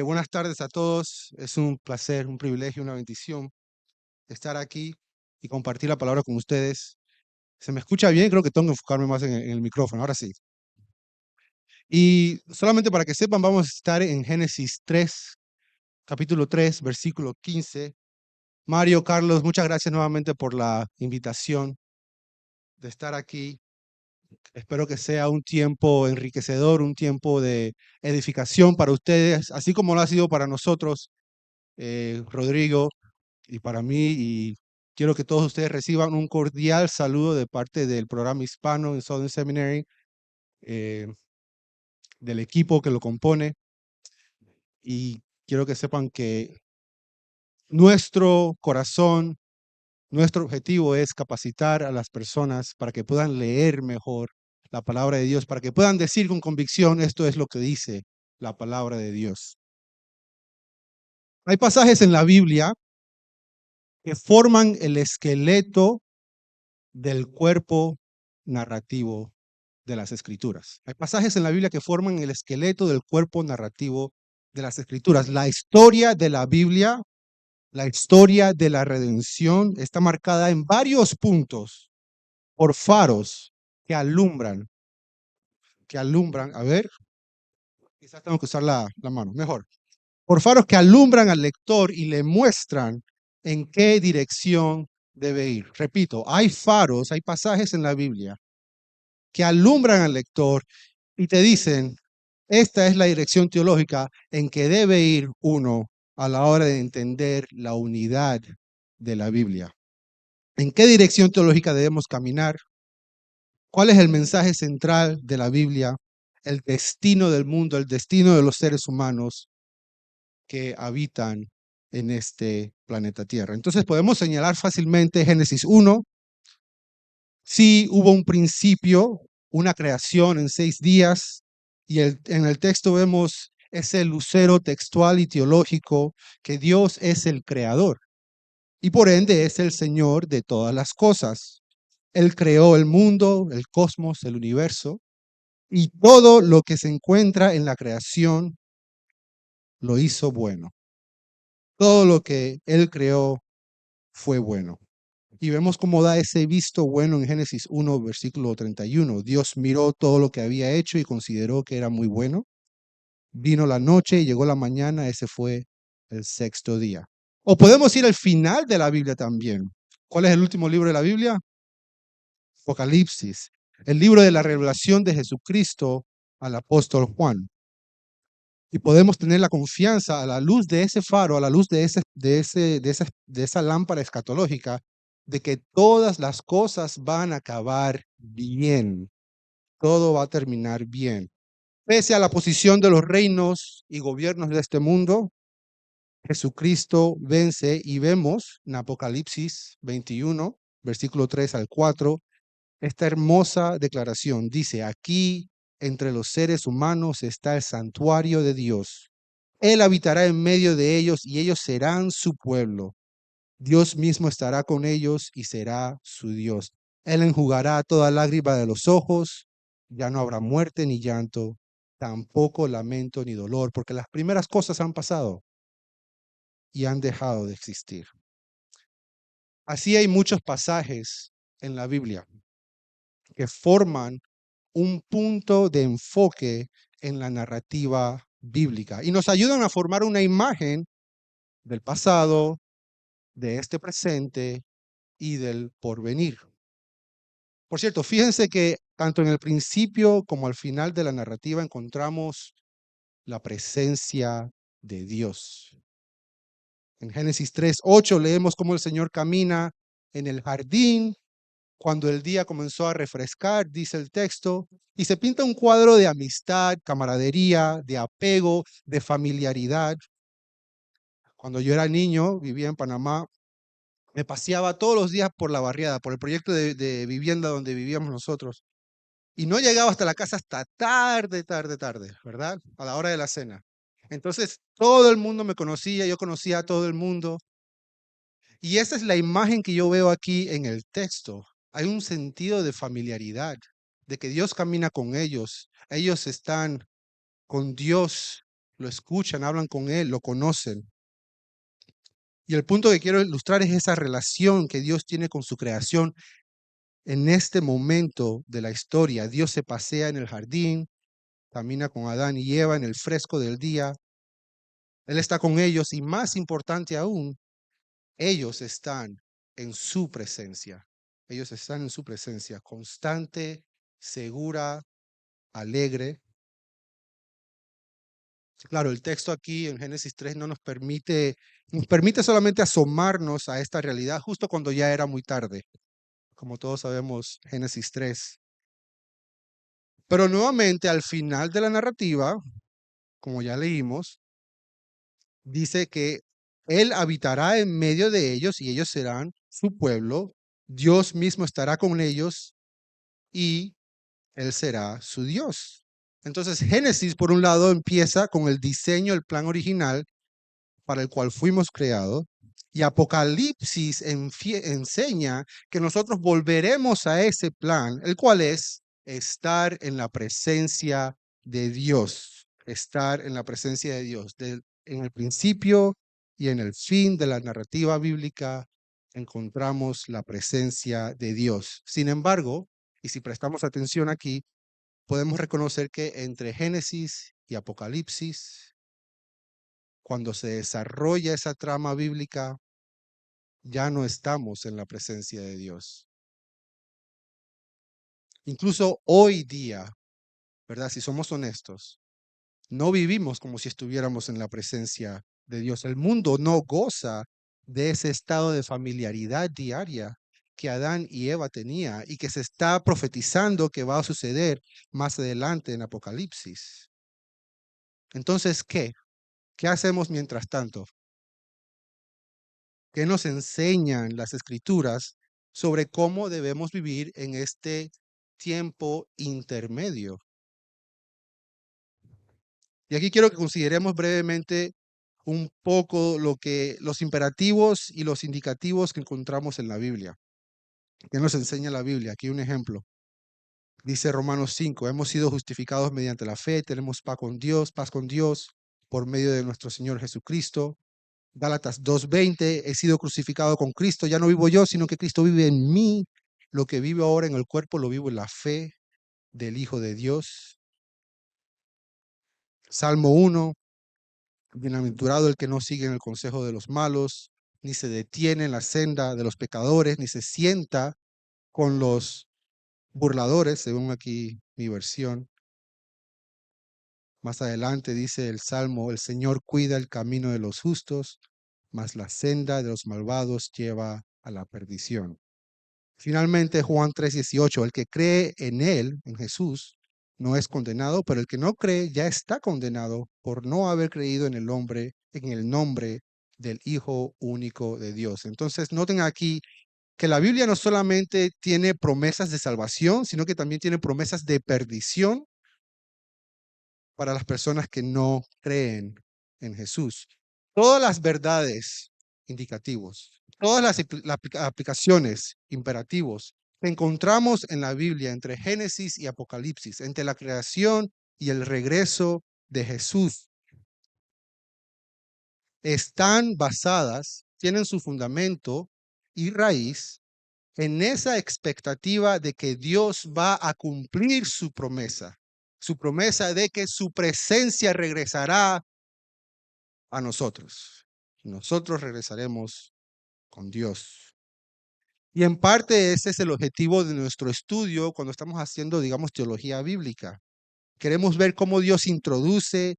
Buenas tardes a todos. Es un placer, un privilegio, una bendición estar aquí y compartir la palabra con ustedes. ¿Se me escucha bien? Creo que tengo que enfocarme más en el micrófono. Ahora sí. Y solamente para que sepan, vamos a estar en Génesis 3, capítulo 3, versículo 15. Mario, Carlos, muchas gracias nuevamente por la invitación de estar aquí. Espero que sea un tiempo enriquecedor, un tiempo de edificación para ustedes, así como lo ha sido para nosotros, Rodrigo, y para mí. Y quiero que todos ustedes reciban un cordial saludo de parte del programa hispano en Southern Seminary, eh, del equipo que lo compone. Y quiero que sepan que nuestro corazón, nuestro objetivo es capacitar a las personas para que puedan leer mejor la palabra de Dios, para que puedan decir con convicción, esto es lo que dice la palabra de Dios. Hay pasajes en la Biblia que forman el esqueleto del cuerpo narrativo de las Escrituras. Hay pasajes en la Biblia que forman el esqueleto del cuerpo narrativo de las Escrituras. La historia de la Biblia, la historia de la redención está marcada en varios puntos por faros que alumbran, a ver, quizás tengo que usar la mano, mejor. Por faros que alumbran al lector y le muestran en qué dirección debe ir. Repito, hay faros, hay pasajes en la Biblia que alumbran al lector y te dicen, esta es la dirección teológica en que debe ir uno a la hora de entender la unidad de la Biblia. ¿En qué dirección teológica debemos caminar? ¿Cuál es el mensaje central de la Biblia? El destino del mundo, el destino de los seres humanos que habitan en este planeta Tierra. Entonces podemos señalar fácilmente Génesis 1. Sí hubo un principio, una creación en 6 días, y en el texto vemos ese lucero textual y teológico que Dios es el creador y por ende es el Señor de todas las cosas. Él creó el mundo, el cosmos, el universo, y todo lo que se encuentra en la creación lo hizo bueno. Todo lo que Él creó fue bueno. Y vemos cómo da ese visto bueno en Génesis 1, versículo 31. Dios miró todo lo que había hecho y consideró que era muy bueno. Vino la noche y llegó la mañana, ese fue el sexto día. O podemos ir al final de la Biblia también. ¿Cuál es el último libro de la Biblia? Apocalipsis, el libro de la revelación de Jesucristo al apóstol Juan. Y podemos tener la confianza a la luz de ese faro, a la luz de esa lámpara escatológica, de que todas las cosas van a acabar bien. Todo va a terminar bien. Pese a la posición de los reinos y gobiernos de este mundo, Jesucristo vence y vemos en Apocalipsis 21, versículo 3 al 4, esta hermosa declaración. Dice, aquí entre los seres humanos está el santuario de Dios. Él habitará en medio de ellos y ellos serán su pueblo. Dios mismo estará con ellos y será su Dios. Él enjugará toda lágrima de los ojos. Ya no habrá muerte ni llanto, tampoco lamento ni dolor, porque las primeras cosas han pasado y han dejado de existir. Así hay muchos pasajes en la Biblia que forman un punto de enfoque en la narrativa bíblica y nos ayudan a formar una imagen del pasado, de este presente y del porvenir. Por cierto, fíjense que tanto en el principio como al final de la narrativa encontramos la presencia de Dios. En Génesis 3:8 leemos cómo el Señor camina en el jardín cuando el día comenzó a refrescar, dice el texto, y se pinta un cuadro de amistad, camaradería, de apego, de familiaridad. Cuando yo era niño, vivía en Panamá, me paseaba todos los días por la barriada, por el proyecto de vivienda donde vivíamos nosotros. Y no llegaba hasta la casa hasta tarde, tarde, tarde, ¿verdad? A la hora de la cena. Entonces, todo el mundo me conocía, yo conocía a todo el mundo. Y esa es la imagen que yo veo aquí en el texto. Hay un sentido de familiaridad, de que Dios camina con ellos. Ellos están con Dios lo escuchan, hablan con Él, lo conocen. Y el punto que quiero ilustrar es esa relación que Dios tiene con su creación. En este momento de la historia, Dios se pasea en el jardín, camina con Adán y Eva en el fresco del día. Él está con ellos y más importante aún, ellos están en su presencia. Ellos están en su presencia constante, segura, alegre. Claro, el texto aquí en Génesis 3 no nos permite solamente asomarnos a esta realidad justo cuando ya era muy tarde. Como todos sabemos, Génesis 3. Pero nuevamente al final de la narrativa, como ya leímos, dice que Él habitará en medio de ellos y ellos serán su pueblo. Dios mismo estará con ellos y Él será su Dios. Entonces, Génesis, por un lado, empieza con el diseño, el plan original para el cual fuimos creados. Y Apocalipsis enseña que nosotros volveremos a ese plan, el cual es estar en la presencia de Dios, estar en la presencia de Dios. En el principio y en el fin de la narrativa bíblica encontramos la presencia de Dios. Sin embargo, y si prestamos atención aquí, podemos reconocer que entre Génesis y Apocalipsis, cuando se desarrolla esa trama bíblica, ya no estamos en la presencia de Dios. Incluso hoy día, ¿verdad? Si somos honestos, no vivimos como si estuviéramos en la presencia de Dios. El mundo no goza de ese estado de familiaridad diaria que Adán y Eva tenía y que se está profetizando que va a suceder más adelante en Apocalipsis. Entonces, ¿qué? ¿Qué hacemos mientras tanto? ¿Qué nos enseñan las escrituras sobre cómo debemos vivir en este tiempo intermedio? Y aquí quiero que consideremos brevemente un poco los imperativos y los indicativos que encontramos en la Biblia. ¿Qué nos enseña la Biblia? Aquí un ejemplo. Dice Romanos 5, hemos sido justificados mediante la fe, tenemos paz con Dios por medio de nuestro Señor Jesucristo. Gálatas 2:20, he sido crucificado con Cristo, ya no vivo yo, sino que Cristo vive en mí. Lo que vivo ahora en el cuerpo lo vivo en la fe del Hijo de Dios. Salmo 1, bienaventurado el que no sigue en el consejo de los malos, ni se detiene en la senda de los pecadores, ni se sienta con los burladores, según aquí mi versión. Más adelante dice el Salmo, el Señor cuida el camino de los justos, mas la senda de los malvados lleva a la perdición. Finalmente, Juan 3:18, el que cree en Él, en Jesús, no es condenado, pero el que no cree ya está condenado por no haber creído en el hombre, en el nombre del Hijo único de Dios. Entonces, noten aquí que la Biblia no solamente tiene promesas de salvación, sino que también tiene promesas de perdición para las personas que no creen en Jesús. Todas las verdades indicativos, todas las aplicaciones imperativos que encontramos en la Biblia entre Génesis y Apocalipsis, entre la creación y el regreso de Jesús, están basadas, tienen su fundamento y raíz en esa expectativa de que Dios va a cumplir su promesa de que su presencia regresará a nosotros. Nosotros regresaremos con Dios. Y en parte ese es el objetivo de nuestro estudio cuando estamos haciendo, digamos, teología bíblica. Queremos ver cómo Dios introduce,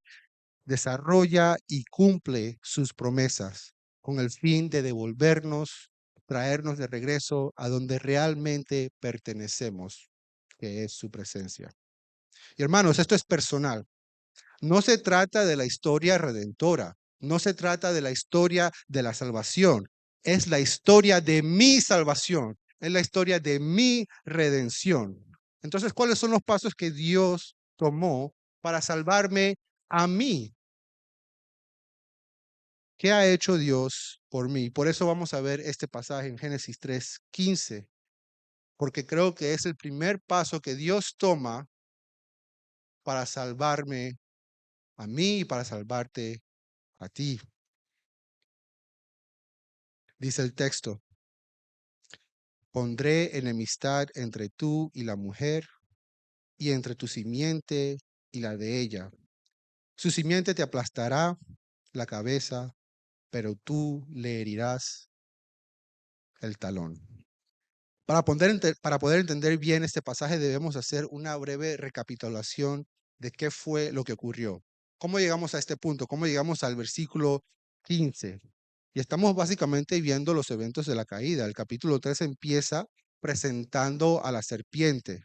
desarrolla y cumple sus promesas con el fin de devolvernos, traernos de regreso a donde realmente pertenecemos, que es su presencia. Y hermanos, esto es personal. No se trata de la historia redentora, no se trata de la historia de la salvación, es la historia de mi salvación, es la historia de mi redención. Entonces, ¿cuáles son los pasos que Dios tomó para salvarme a mí? ¿Qué ha hecho Dios por mí? Por eso vamos a ver este pasaje en Génesis 3:15, porque creo que es el primer paso que Dios toma para salvarme a mí y para salvarte a ti. Dice el texto, pondré enemistad entre tú y la mujer, y entre tu simiente y la de ella. Su simiente te aplastará la cabeza, pero tú le herirás el talón. Para poder entender bien este pasaje debemos hacer una breve recapitulación de qué fue lo que ocurrió. ¿Cómo llegamos a este punto? ¿Cómo llegamos al versículo 15? Y estamos básicamente viendo los eventos de la caída. El capítulo 3 empieza presentando a la serpiente.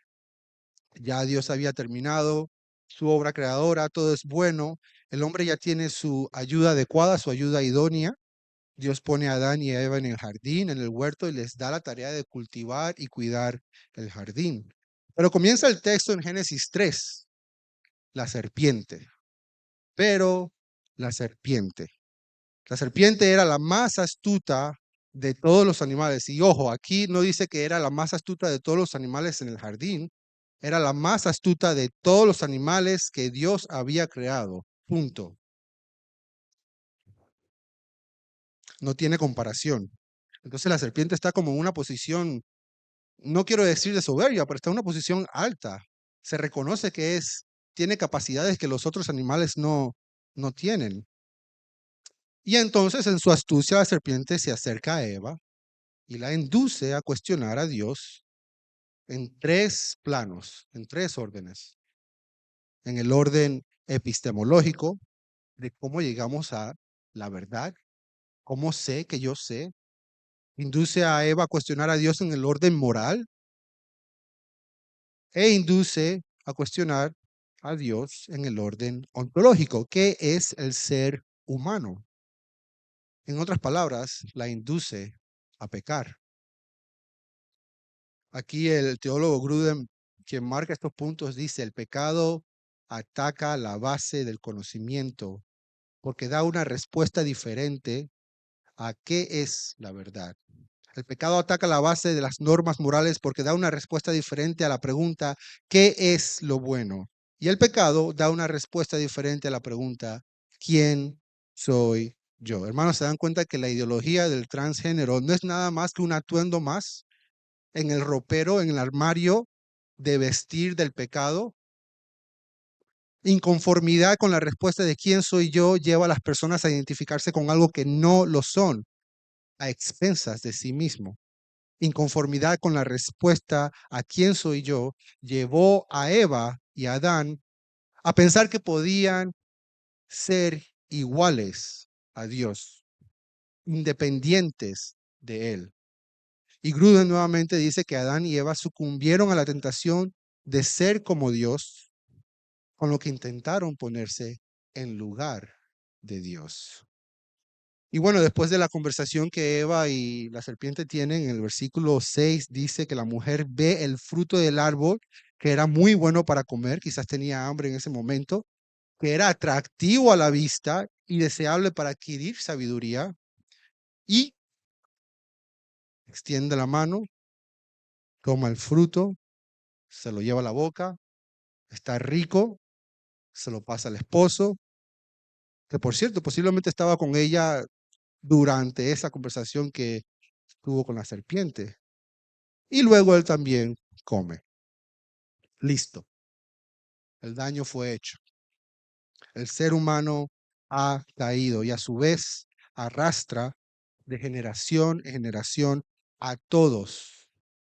Ya Dios había terminado su obra creadora, todo es bueno. El hombre ya tiene su ayuda adecuada, su ayuda idónea. Dios pone a Adán y a Eva en el jardín, en el huerto, y les da la tarea de cultivar y cuidar el jardín. Pero comienza el texto en Génesis 3, la serpiente. Pero la serpiente. La serpiente era la más astuta de todos los animales. Y ojo, aquí no dice que era la más astuta de todos los animales en el jardín. Era la más astuta de todos los animales que Dios había creado. Punto. No tiene comparación. Entonces la serpiente está como en una posición, no quiero decir de soberbia, pero está en una posición alta. Se reconoce que tiene capacidades que los otros animales no tienen. Y entonces en su astucia la serpiente se acerca a Eva y la induce a cuestionar a Dios en tres planos, en tres órdenes. En el orden epistemológico, de cómo llegamos a la verdad, cómo sé que yo sé. Induce a Eva a cuestionar a Dios en el orden moral e induce a cuestionar a Dios en el orden ontológico, que es el ser humano. En otras palabras, la induce a pecar. Aquí el teólogo Grudem, quien marca estos puntos, dice, el pecado ataca la base del conocimiento porque da una respuesta diferente a qué es la verdad. El pecado ataca la base de las normas morales porque da una respuesta diferente a la pregunta, ¿qué es lo bueno? Y el pecado da una respuesta diferente a la pregunta, ¿quién soy yo? Hermanos, ¿se dan cuenta que la ideología del transgénero no es nada más que un atuendo más en el ropero, en el armario de vestir del pecado? Inconformidad con la respuesta de quién soy yo lleva a las personas a identificarse con algo que no lo son, a expensas de sí mismo. Inconformidad con la respuesta a quién soy yo llevó a Eva y a Adán a pensar que podían ser iguales a Dios, independientes de Él. Y Gruden nuevamente dice que Adán y Eva sucumbieron a la tentación de ser como Dios, con lo que intentaron ponerse en lugar de Dios. Y bueno, después de la conversación que Eva y la serpiente tienen, en el versículo 6 dice que la mujer ve el fruto del árbol, que era muy bueno para comer, quizás tenía hambre en ese momento, que era atractivo a la vista y deseable para adquirir sabiduría, y extiende la mano, toma el fruto, se lo lleva a la boca, está rico, se lo pasa al esposo, que por cierto, posiblemente estaba con ella durante esa conversación que tuvo con la serpiente. Y luego él también come. Listo. El daño fue hecho. El ser humano ha caído y a su vez arrastra de generación en generación a todos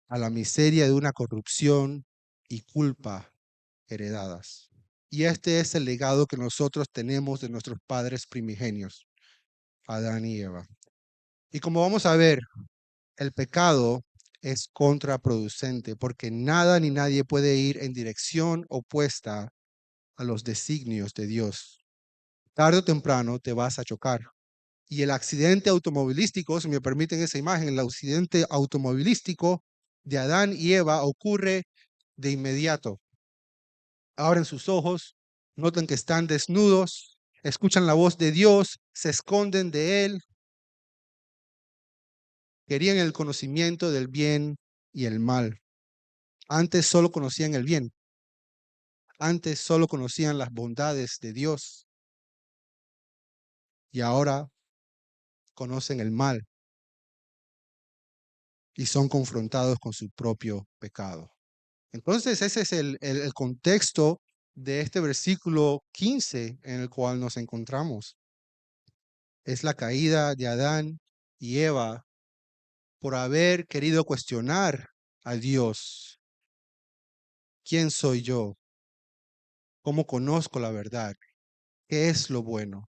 a la miseria de una corrupción y culpa heredadas. Y este es el legado que nosotros tenemos de nuestros padres primigenios, Adán y Eva. Y como vamos a ver, el pecado es contraproducente porque nada ni nadie puede ir en dirección opuesta a los designios de Dios. Tarde o temprano te vas a chocar. Y el accidente automovilístico, si me permiten esa imagen, el accidente automovilístico de Adán y Eva ocurre de inmediato. Abren sus ojos, notan que están desnudos, escuchan la voz de Dios, se esconden de Él. Querían el conocimiento del bien y el mal. Antes solo conocían el bien. Antes solo conocían las bondades de Dios. y ahora conocen el mal y son confrontados con su propio pecado. Entonces, ese es el contexto de este versículo 15 en el cual nos encontramos. Es la caída de Adán y Eva por haber querido cuestionar a Dios. ¿Quién soy yo? ¿Cómo conozco la verdad? ¿Qué es lo bueno?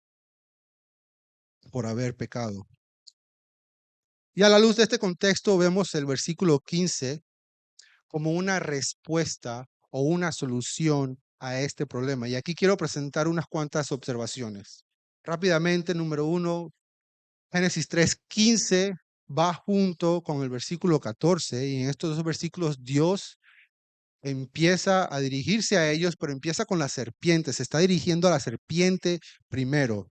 Por haber pecado. Y a la luz de este contexto vemos el versículo 15 como una respuesta o una solución a este problema. Y aquí quiero presentar unas cuantas observaciones. Rápidamente, número uno, Génesis 3:15 va junto con el versículo 14 y en estos dos versículos Dios empieza a dirigirse a ellos, pero empieza con la serpiente, se está dirigiendo a la serpiente primero.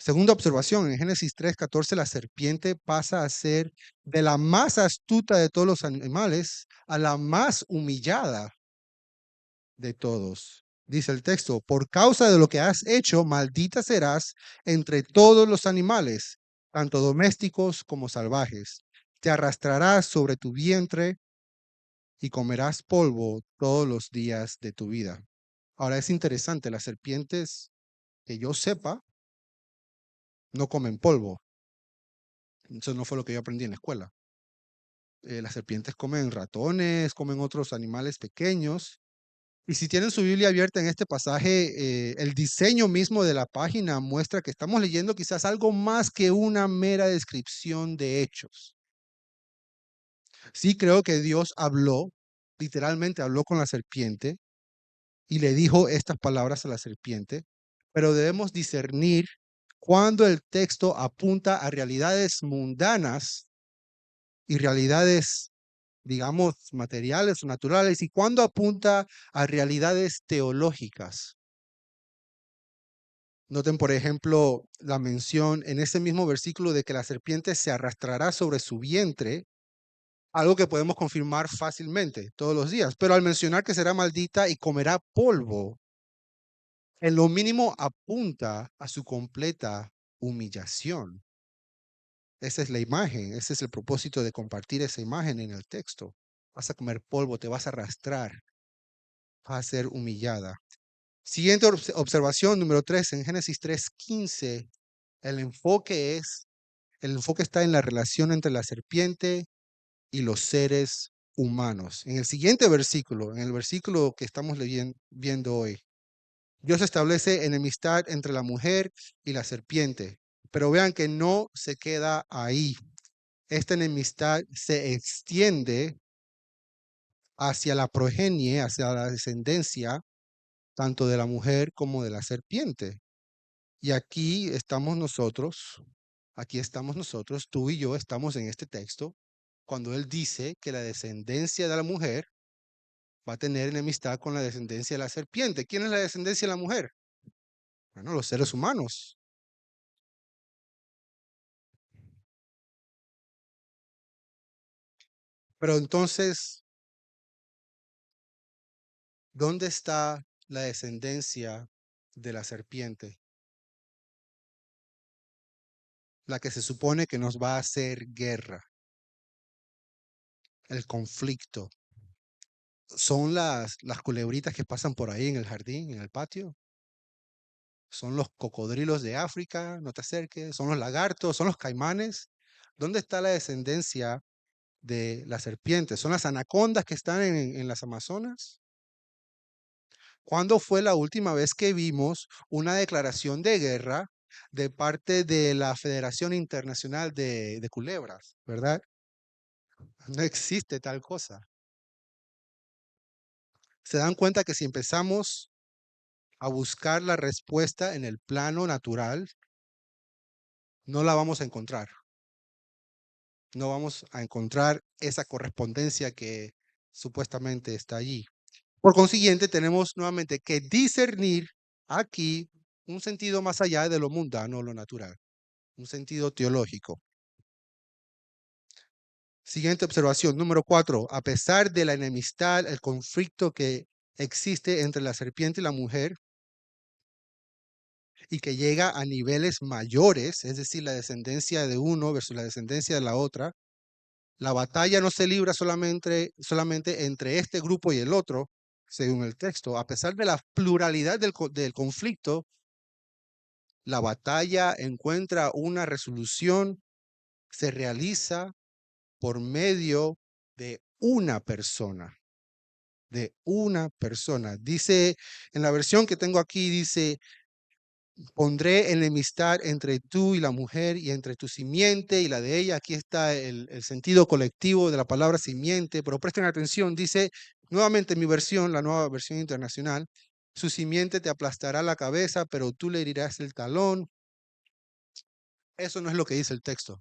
Segunda observación, en Génesis 3:14 la serpiente pasa a ser de la más astuta de todos los animales a la más humillada de todos. Dice el texto, por causa de lo que has hecho, maldita serás entre todos los animales, tanto domésticos como salvajes. Te arrastrarás sobre tu vientre y comerás polvo todos los días de tu vida. Ahora es interesante, las serpientes, que yo sepa, no comen polvo. Eso no fue lo que yo aprendí en la escuela. Las serpientes comen ratones, comen otros animales pequeños. Y si tienen su Biblia abierta en este pasaje, el diseño mismo de la página muestra que estamos leyendo quizás algo más que una mera descripción de hechos. Sí creo que Dios habló, literalmente habló con la serpiente y le dijo estas palabras a la serpiente, pero debemos discernir cuando el texto apunta a realidades mundanas y realidades, digamos, materiales o naturales, y cuando apunta a realidades teológicas. Noten, por ejemplo, la mención en ese mismo versículo de que la serpiente se arrastrará sobre su vientre, algo que podemos confirmar fácilmente todos los días, pero al mencionar que será maldita y comerá polvo, en lo mínimo apunta a su completa humillación. Esa es la imagen, ese es el propósito de compartir esa imagen en el texto. Vas a comer polvo, te vas a arrastrar, vas a ser humillada. Siguiente observación, número 3, en Génesis 3:15, el enfoque está en la relación entre la serpiente y los seres humanos. En el siguiente versículo, en el versículo que estamos viendo hoy, Dios establece enemistad entre la mujer y la serpiente. Pero vean que no se queda ahí. Esta enemistad se extiende hacia la progenie, hacia la descendencia, tanto de la mujer como de la serpiente. Y aquí estamos nosotros, tú y yo estamos en este texto, cuando él dice que la descendencia de la mujer va a tener enemistad con la descendencia de la serpiente. ¿Quién es la descendencia de la mujer? Bueno, los seres humanos. Pero entonces, ¿dónde está la descendencia de la serpiente? La que se supone que nos va a hacer guerra, el conflicto. Son las culebritas que pasan por ahí en el jardín, en el patio. Son los cocodrilos de África, no te acerques. Son los lagartos, son los caimanes. ¿Dónde está la descendencia de la serpiente? ¿Son las anacondas que están en las Amazonas? ¿Cuándo fue la última vez que vimos una declaración de guerra de parte de la Federación Internacional de Culebras? ¿Verdad? No existe tal cosa. Se dan cuenta que si empezamos a buscar la respuesta en el plano natural, no la vamos a encontrar. No vamos a encontrar esa correspondencia que supuestamente está allí. Por consiguiente, tenemos nuevamente que discernir aquí un sentido más allá de lo mundano o lo natural, un sentido teológico. Siguiente observación, número 4. A pesar de la enemistad, el conflicto que existe entre la serpiente y la mujer, y que llega a niveles mayores, es decir, la descendencia de uno versus la descendencia de la otra. La batalla no se libra solamente entre este grupo y el otro, según el texto. A pesar de la pluralidad del conflicto, la batalla encuentra una resolución, se realiza por medio de una persona, de una persona. Dice, en la versión que tengo aquí, dice, pondré enemistad entre tú y la mujer y entre tu simiente y la de ella. Aquí está el sentido colectivo de la palabra simiente, pero presten atención, dice nuevamente mi versión, la nueva versión internacional, su simiente te aplastará la cabeza, pero tú le herirás el talón. Eso no es lo que dice el texto.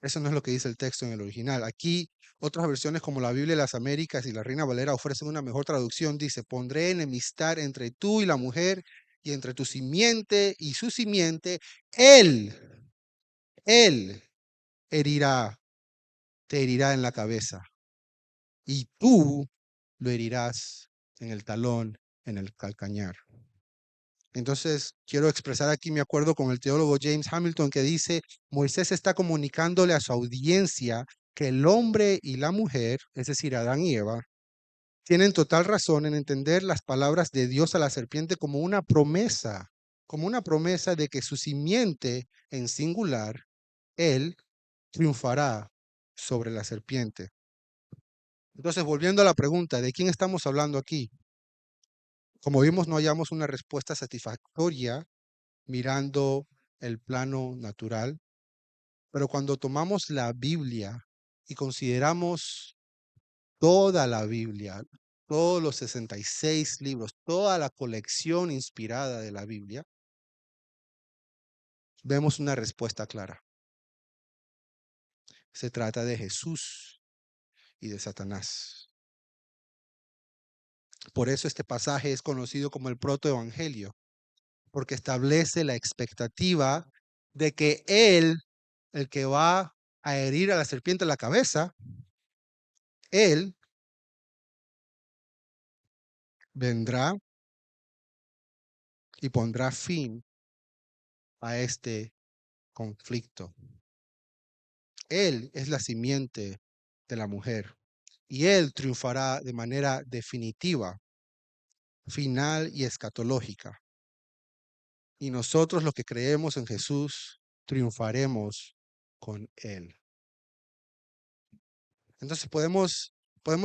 Eso no es lo que dice el texto en el original. Aquí otras versiones como la Biblia de las Américas y la Reina Valera ofrecen una mejor traducción. Dice, pondré enemistad entre tú y la mujer y entre tu simiente y su simiente. Él, él herirá, te herirá en la cabeza y tú lo herirás en el talón, en el calcañar. Entonces, quiero expresar aquí mi acuerdo con el teólogo James Hamilton que dice, Moisés está comunicándole a su audiencia que el hombre y la mujer, es decir, Adán y Eva, tienen total razón en entender las palabras de Dios a la serpiente como una promesa de que su simiente en singular, él, triunfará sobre la serpiente. Entonces, volviendo a la pregunta, ¿de quién estamos hablando aquí? Como vimos, no hallamos una respuesta satisfactoria mirando el plano natural, pero cuando tomamos la Biblia y consideramos toda la Biblia, todos los 66 libros, toda la colección inspirada de la Biblia, vemos una respuesta clara. Se trata de Jesús y de Satanás. Por eso este pasaje es conocido como el protoevangelio, porque establece la expectativa de que Él, el que va a herir a la serpiente en la cabeza, Él vendrá y pondrá fin a este conflicto. Él es la simiente de la mujer y Él triunfará de manera definitiva, final y escatológica. Y nosotros los que creemos en Jesús triunfaremos con Él. Entonces podemos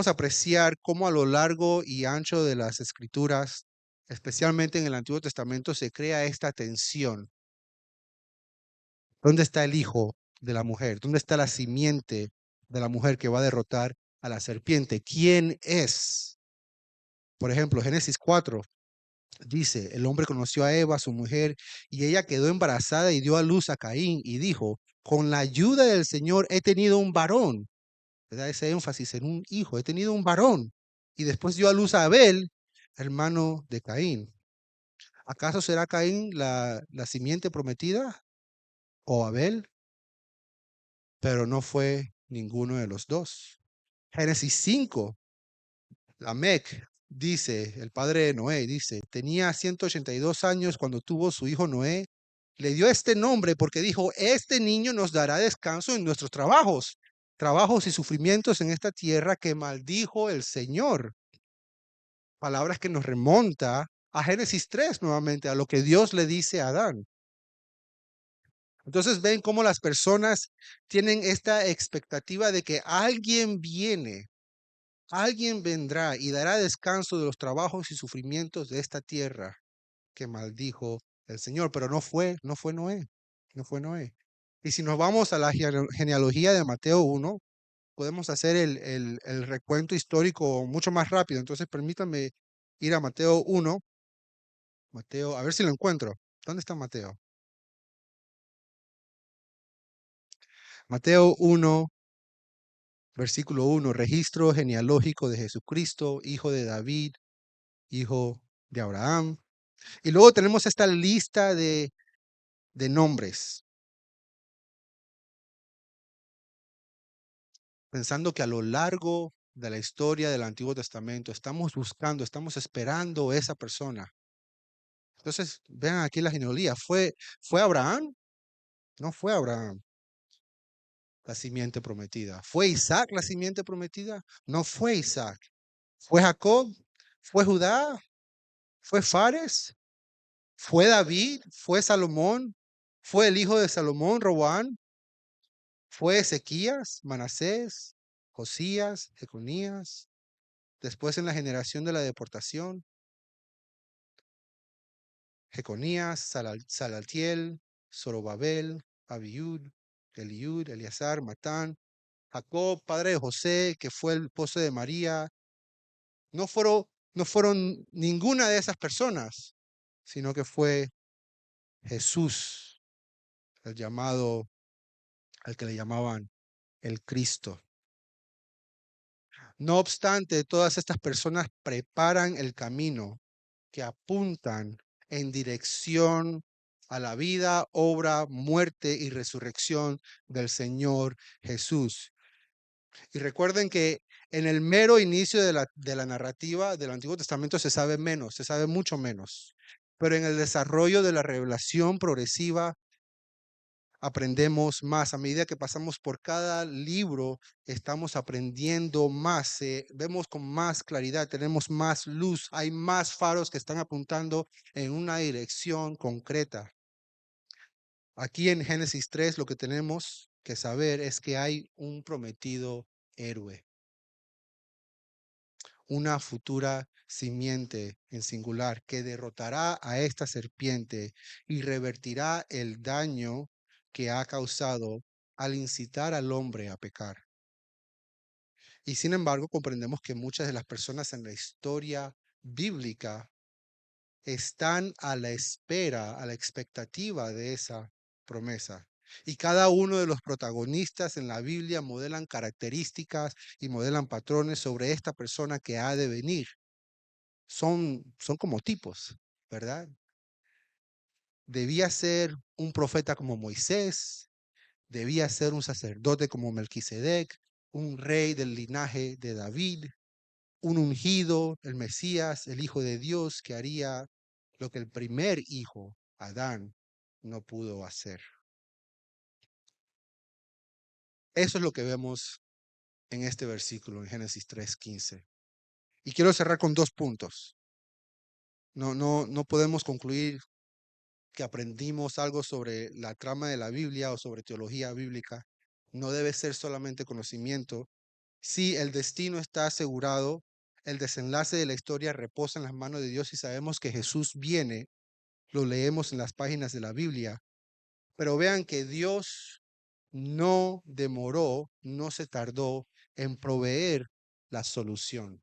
apreciar cómo a lo largo y ancho de las Escrituras, especialmente en el Antiguo Testamento, se crea esta tensión. ¿Dónde está el hijo de la mujer? ¿Dónde está la simiente de la mujer que va a derrotar a la serpiente? ¿Quién es? Por ejemplo, Génesis 4 dice, el hombre conoció a Eva, su mujer, y ella quedó embarazada y dio a luz a Caín y dijo, con la ayuda del Señor he tenido un varón. Da ese énfasis en un hijo, he tenido un varón. Y después dio a luz a Abel, hermano de Caín. ¿Acaso será Caín la simiente prometida o Abel? Pero no fue ninguno de los dos. Génesis 5, Lamec dice, el padre de Noé, dice, tenía 182 años cuando tuvo su hijo Noé. Le dio este nombre porque dijo, este niño nos dará descanso en nuestros trabajos y sufrimientos en esta tierra que maldijo el Señor. Palabras que nos remonta a Génesis 3 nuevamente, a lo que Dios le dice a Adán. Entonces ven cómo las personas tienen esta expectativa de que alguien viene, alguien vendrá y dará descanso de los trabajos y sufrimientos de esta tierra que maldijo el Señor, pero no fue Noé, no fue Noé. Y si nos vamos a la genealogía de Mateo 1, podemos hacer el recuento histórico mucho más rápido. Entonces permítanme ir a Mateo 1, Mateo, a ver si lo encuentro. ¿Dónde está Mateo? Mateo 1, versículo 1, registro genealógico de Jesucristo, hijo de David, hijo de Abraham. Y luego tenemos esta lista de nombres, pensando que a lo largo de la historia del Antiguo Testamento estamos buscando, estamos esperando esa persona. Entonces, vean aquí la genealogía. ¿Fue Abraham? No fue Abraham la simiente prometida. ¿Fue Isaac la simiente prometida? No fue Isaac. ¿Fue Jacob? ¿Fue Judá? ¿Fue Fares? ¿Fue David? ¿Fue Salomón? ¿Fue el hijo de Salomón, Roboán? ¿Fue Ezequías, Manasés, Josías, Jeconías? Después en la generación de la deportación, Jeconías, Salatiel, Zorobabel, Abiud, Eliud, Eleazar, Matán, Jacob, padre de José, que fue el esposo de María. No fueron, no fueron ninguna de esas personas, sino que fue Jesús, el llamado, al que le llamaban el Cristo. No obstante, todas estas personas preparan el camino que apuntan en dirección a la vida, obra, muerte y resurrección del Señor Jesús. Y recuerden que en el mero inicio de la narrativa del Antiguo Testamento se sabe menos, se sabe mucho menos. Pero en el desarrollo de la revelación progresiva aprendemos más. A medida que pasamos por cada libro, estamos aprendiendo más, vemos con más claridad, tenemos más luz, hay más faros que están apuntando en una dirección concreta. Aquí en Génesis 3 lo que tenemos que saber es que hay un prometido héroe, una futura simiente en singular que derrotará a esta serpiente y revertirá el daño que ha causado al incitar al hombre a pecar. Y sin embargo, comprendemos que muchas de las personas en la historia bíblica están a la espera, a la expectativa de esa promesa. Y cada uno de los protagonistas en la Biblia modelan características y modelan patrones sobre esta persona que ha de venir. Son como tipos, ¿verdad? Debía ser un profeta como Moisés, debía ser un sacerdote como Melquisedec, un rey del linaje de David, un ungido, el Mesías, el Hijo de Dios, que haría lo que el primer hijo, Adán, no pudo hacer. Eso es lo que vemos en este versículo, en Génesis 3:15. Y quiero cerrar con 2 puntos. No podemos concluir que aprendimos algo sobre la trama de la Biblia o sobre teología bíblica. No debe ser solamente conocimiento. Si el destino está asegurado, el desenlace de la historia reposa en las manos de Dios y sabemos que Jesús viene, lo leemos en las páginas de la Biblia. Pero vean que Dios no demoró, no se tardó en proveer la solución.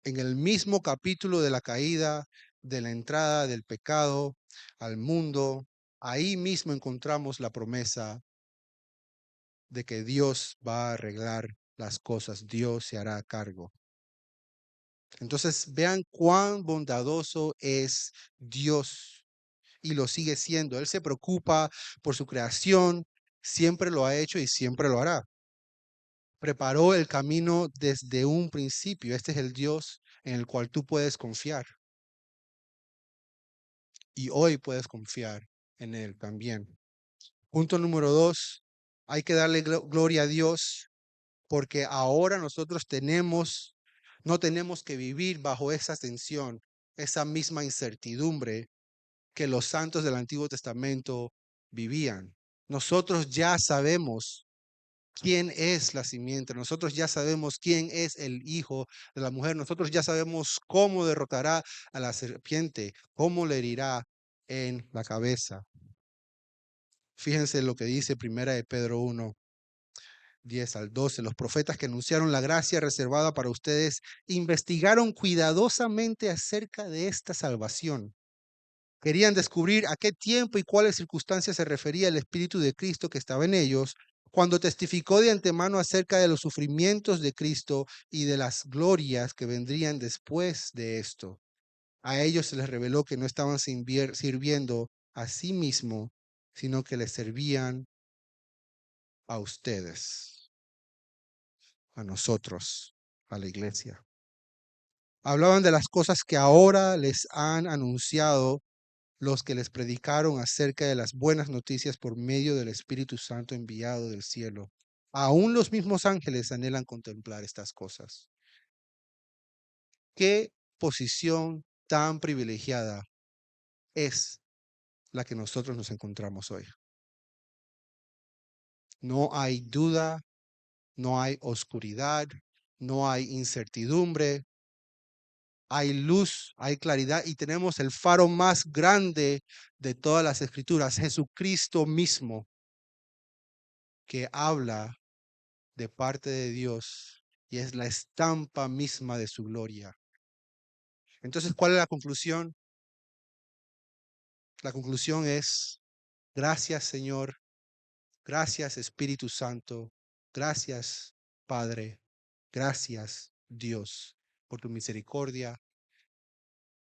En el mismo capítulo de la caída, de la entrada del pecado al mundo, ahí mismo encontramos la promesa de que Dios va a arreglar las cosas, Dios se hará cargo. Entonces vean cuán bondadoso es Dios y lo sigue siendo. Él se preocupa por su creación, siempre lo ha hecho y siempre lo hará. Preparó el camino desde un principio. Este es el Dios en el cual tú puedes confiar. Y hoy puedes confiar en Él también. Punto número 2, hay que darle gloria a Dios porque ahora nosotros no tenemos que vivir bajo esa tensión, esa misma incertidumbre que los santos del Antiguo Testamento vivían. Nosotros ya sabemos quién es la simiente, nosotros ya sabemos quién es el hijo de la mujer, nosotros ya sabemos cómo derrotará a la serpiente, cómo le herirá en la cabeza. Fíjense lo que dice Primera de Pedro 1, 10 al 12. Los profetas que anunciaron la gracia reservada para ustedes investigaron cuidadosamente acerca de esta salvación. Querían descubrir a qué tiempo y cuáles circunstancias se refería el Espíritu de Cristo que estaba en ellos, cuando testificó de antemano acerca de los sufrimientos de Cristo y de las glorias que vendrían después de esto. A ellos se les reveló que no estaban sirviendo a sí mismo, sino que les servían a ustedes, a nosotros, a la iglesia. Hablaban de las cosas que ahora les han anunciado los que les predicaron acerca de las buenas noticias por medio del Espíritu Santo enviado del cielo. Aún los mismos ángeles anhelan contemplar estas cosas. ¿Qué posición tan privilegiada es la que nosotros nos encontramos hoy? No hay duda, no hay oscuridad, no hay incertidumbre, hay luz, hay claridad y tenemos el faro más grande de todas las escrituras, Jesucristo mismo, que habla de parte de Dios y es la estampa misma de su gloria. Entonces, ¿cuál es la conclusión? La conclusión es, gracias Señor, gracias Espíritu Santo, gracias Padre, gracias Dios por tu misericordia,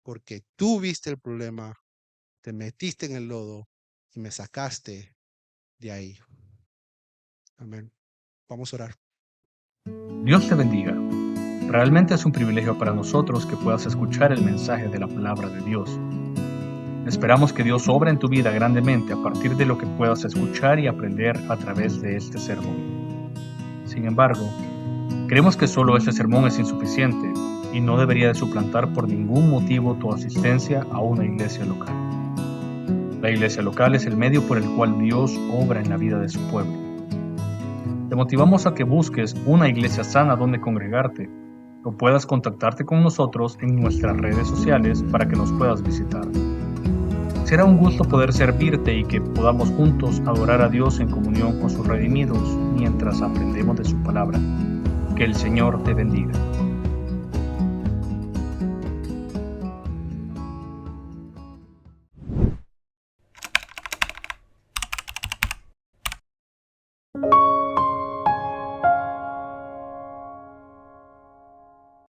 porque tú viste el problema, te metiste en el lodo y me sacaste de ahí. Amén. Vamos a orar. Dios te bendiga. Realmente es un privilegio para nosotros que puedas escuchar el mensaje de la palabra de Dios. Esperamos que Dios obra en tu vida grandemente a partir de lo que puedas escuchar y aprender a través de este sermón. Sin embargo, creemos que solo este sermón es insuficiente y no debería de suplantar por ningún motivo tu asistencia a una iglesia local. La iglesia local es el medio por el cual Dios obra en la vida de su pueblo. Te motivamos a que busques una iglesia sana donde congregarte o puedas contactarte con nosotros en nuestras redes sociales para que nos puedas visitar. Será un gusto poder servirte y que podamos juntos adorar a Dios en comunión con sus redimidos mientras aprendemos de su palabra. Que el Señor te bendiga.